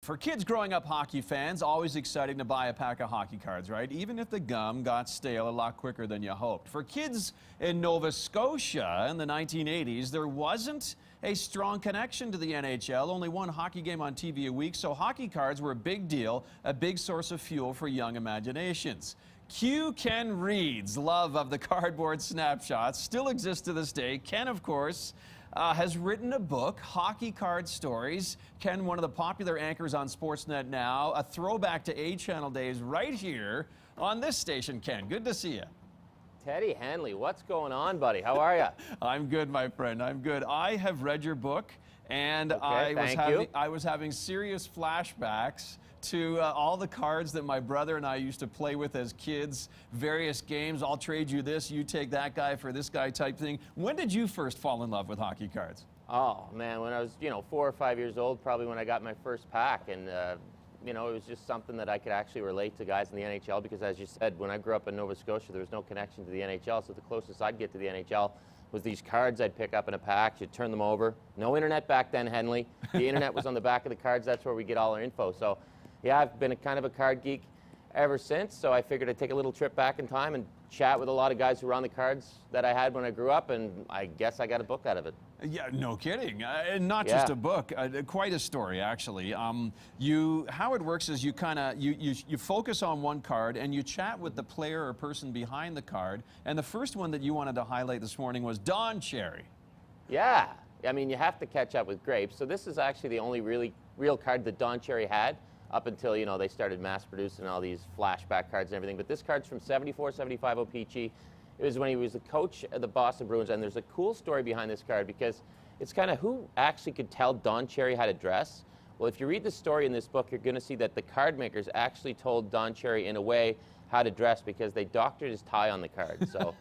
For kids growing up hockey fans, always exciting to buy a pack of hockey cards, right? Even if the gum got stale a lot quicker than you hoped. For kids in Nova Scotia in the 1980s, there wasn't a strong connection to the NHL, only one hockey game on TV a week, so hockey cards were a big deal, a big source of fuel for young imaginations. Cue Ken Reid's love of the cardboard snapshots still exists to this day. Ken, of course, has written a book, Hockey Card Stories. Ken, one of the popular anchors on Sportsnet now, a throwback to A-Channel days right here on this station. Ken, good to see you. Teddy Henley, what's going on, buddy? How are you? I'm good, my friend. I'm good. I have read your book, and okay, I was having serious flashbacks to all the cards that my brother and I used to play with as kids, various games. I'll trade you this, you take that guy for this guy type thing. When did you first fall in love with hockey cards? Oh, man, when I was, 4 or 5 years old, probably when I got my first pack. And, it was just something that I could actually relate to guys in the NHL because, as you said, when I grew up in Nova Scotia, there was no connection to the NHL. So the closest I'd get to the NHL was these cards I'd pick up in a pack. You'd turn them over. No internet back then, Henley. The internet was on the back of the cards. That's where we get all our info. So, yeah, I've been kind of a card geek ever since, so I figured I'd take a little trip back in time and chat with a lot of guys who were on the cards that I had when I grew up, and I guess I got a book out of it. Yeah, no kidding. And not just a book, quite a story, actually. How it works is you focus on one card and you chat with the player or person behind the card, and the first one that you wanted to highlight this morning was Don Cherry. Yeah, I mean, you have to catch up with grapes, so this is actually the only real card that Don Cherry had up until, they started mass producing all these flashback cards and everything. But this card's from 74, 75 OPG. It was when he was the coach of the Boston Bruins, and there's a cool story behind this card because it's kind of who actually could tell Don Cherry how to dress. Well, if you read the story in this book, you're going to see that the card makers actually told Don Cherry in a way how to dress because they doctored his tie on the card. So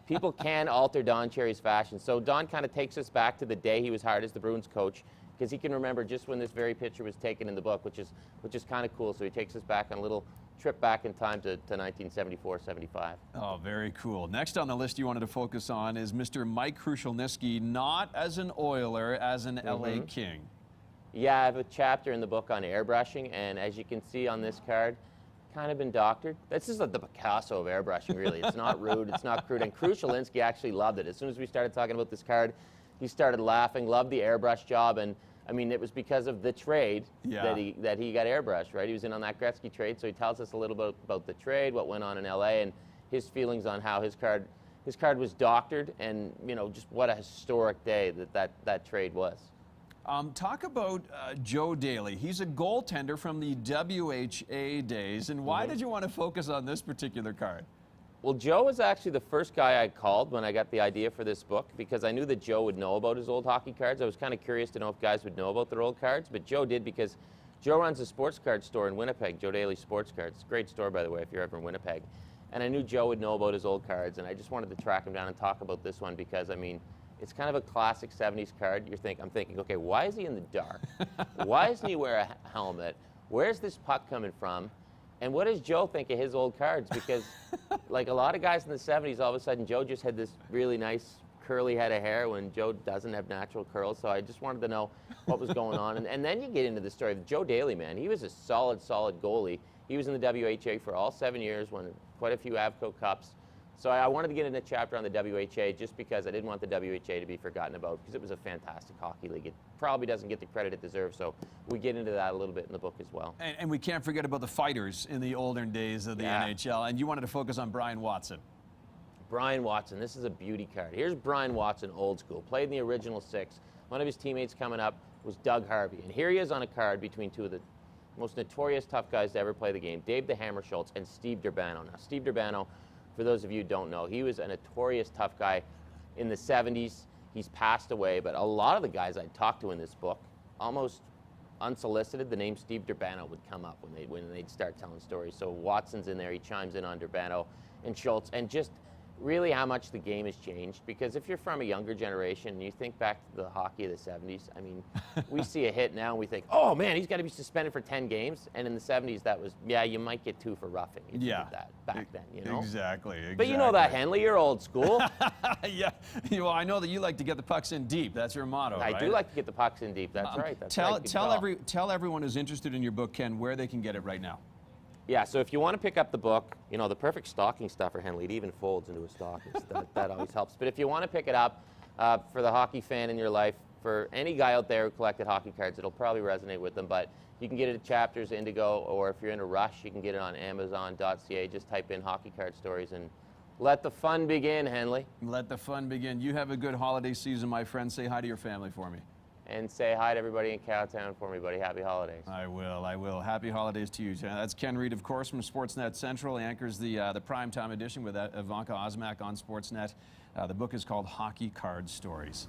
people can alter Don Cherry's fashion. So Don kind of takes us back to the day he was hired as the Bruins coach, because he can remember just when this very picture was taken in the book, which is kind of cool. So he takes us back on a little trip back in time to 1974-75. Oh, very cool. Next on the list you wanted to focus on is Mr. Mike Krushelnyski, not as an Oiler, as an LA King. Yeah, I have a chapter in the book on airbrushing, and as you can see on this card, kind of been doctored. This is like the Picasso of airbrushing, really. It's not rude, it's not crude, and Krushelnyski actually loved it. As soon as we started talking about this card, he started laughing, loved the airbrush job, and I mean, it was because of the trade that he got airbrushed, right? He was in on that Gretzky trade, so he tells us a little bit about the trade, what went on in LA, and his feelings on how his card was doctored, and just what a historic day that trade was. Talk about Joe Daly. He's a goaltender from the WHA days, and why did you want to focus on this particular card? Well, Joe was actually the first guy I called when I got the idea for this book because I knew that Joe would know about his old hockey cards. I was kind of curious to know if guys would know about their old cards, but Joe did because Joe runs a sports card store in Winnipeg, Joe Daly Sports Cards. It's a great store, by the way, if you're ever in Winnipeg. And I knew Joe would know about his old cards, and I just wanted to track him down and talk about this one because, I mean, it's kind of a classic 70s card. I'm thinking, okay, why is he in the dark? Why doesn't he wear a helmet? Where's this puck coming from? And what does Joe think of his old cards? Because like a lot of guys in the 70s, all of a sudden Joe just had this really nice curly head of hair when Joe doesn't have natural curls. So I just wanted to know what was going on. And then you get into the story of Joe Daly, man. He was a solid goalie. He was in the WHA for all 7 years, won quite a few Avco Cups. So I wanted to get in a chapter on the WHA just because I didn't want the WHA to be forgotten about because it was a fantastic hockey league. It probably doesn't get the credit it deserves, so we get into that a little bit in the book as well. And we can't forget about the fighters in the olden days of the NHL, and you wanted to focus on Brian Watson. Brian Watson, this is a beauty card. Here's Brian Watson, old school, played in the original 6. One of his teammates coming up was Doug Harvey, and here he is on a card between two of the most notorious tough guys to ever play the game, Dave the Hammer Schultz and Steve Durbano. Now, Steve Durbano, for those of you who don't know, he was a notorious tough guy in the 70s. He's passed away, but a lot of the guys I talked to in this book, almost unsolicited, the name Steve Durbano would come up when they'd start telling stories. So Watson's in there, he chimes in on Durbano and Schultz, and just really how much the game has changed. Because if you're from a younger generation and you think back to the hockey of the 70s, I mean, we see a hit now and we think, oh man, he's got to be suspended for 10 games. And in the 70s, that was, yeah, you might get 2 for roughing if you did that back then, you know? Exactly. But you know that, Henley, you're old school. Yeah, well, I know that you like to get the pucks in deep. That's your motto, right? I do like to get the pucks in deep. That's right. That's right. Tell everyone who's interested in your book, Ken, where they can get it right now. Yeah, so if you want to pick up the book, you know, the perfect stocking stuffer, Henley, it even folds into a stocking. That always helps. But if you want to pick it up for the hockey fan in your life, for any guy out there who collected hockey cards, it'll probably resonate with them. But you can get it at Chapters, Indigo, or if you're in a rush, you can get it on Amazon.ca. Just type in hockey card stories and let the fun begin, Henley. Let the fun begin. You have a good holiday season, my friend. Say hi to your family for me. And say hi to everybody in Cowtown for me, buddy. Happy holidays. I will. Happy holidays to you. That's Ken Reid, of course, from Sportsnet Central. He anchors the primetime edition with Ivanka Osmak on Sportsnet. The book is called Hockey Card Stories.